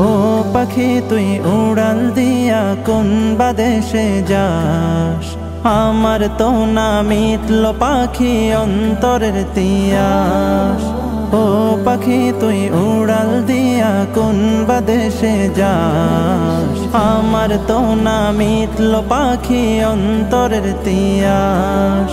ও পাখি তুই উড়াল দিয়া কোন বাদেশে যাস, আমার তো না মিটল পাখি অন্তরের তিয়াস। ও পাখি তুই উড়াল দিয়া কোন বাদেশে যাস, আমার তো না মিটল পাখি অন্তরের তিয়াস।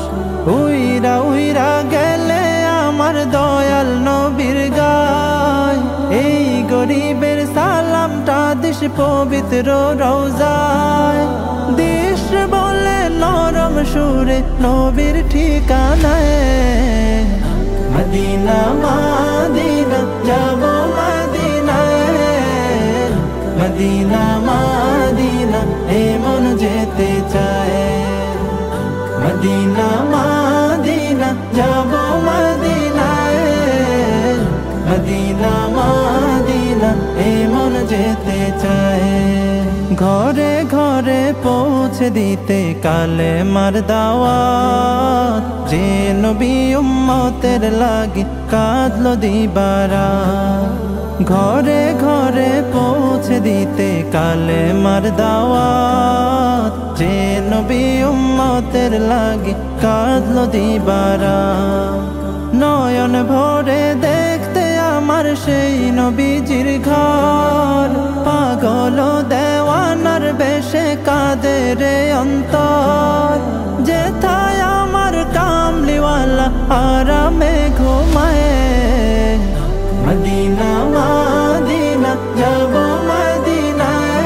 উইরা উইরা গেলে আমার দয়াল নবীর গায়, এই গরিবের সালামটা দিস পবিত্র রওজায়। দিস বলে নরম সুরে নবীর ঠিকানায়, মদিনা মদিনা যাব মদিনায়, মদিনা মদিনা এ মন যেতে চায়। মদিনা মদিনা যাব মদিনায়, মদিনা মদিনা এ মন যেতে চায়। ঘরে ঘরে পৌঁছে দিতে কালে মার দাওয়াত, যে নবী উম্মতের লাগি কাঁদলো দিবারাত। ঘরে ঘরে পৌঁছে দিতে কালে মার দাওয়াত, যে নবী উম্মতের লাগি কাঁদলো দিবারাত। নয়ন ভরে দেখতে আমার সেই নবীজির ঘর, পাগল দেওয়ানার বেশে কাঁদে রে অন্তর। যেথায় আমার কামলিওয়ালা আরামে ঘুমায়, মদিনা মদিনা যাব মদিনায়,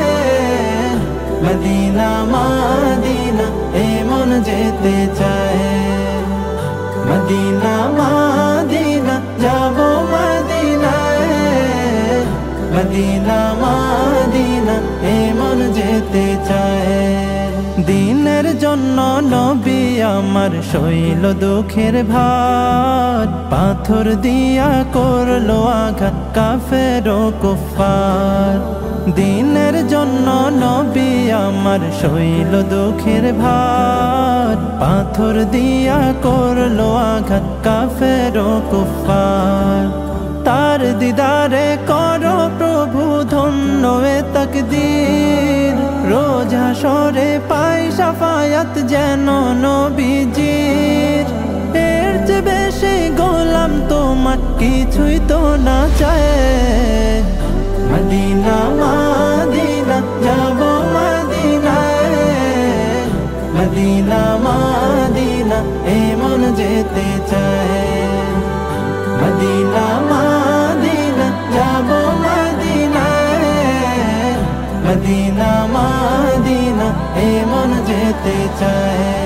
মদিনা মদিনা এ মন যেতে চায়। মদিনা মদিনা যাব মদিনায়, মদিনা মদিনা এ মন যেতে চায়। দিনের জন্য নবী আমার সইল দুঃখের ভার, পাথর দিয়া করলো আঘাত কাফের ও কুফার। দিনের জন্য নবী আমার সইল দুঃখের ভার, পাথর দিয়া করলো আঘাত কাফের ও কুফার। তার দিদারে করো প্রভু ধন্য এ তাকদীর, রোজ হাসরে পাই শাফায়াত যেন নবীজির। এর চেয়ে বেশি গোলাম তোমার কিছুই তো না চায়। মদিনা মদিনা যাব মদিনায়, মদিনা মদিনা এ মন যেতে চায়। মদিনা মদিনা যাব মদিনায়, মদিনা মদিনা এ মন যেতে চায়।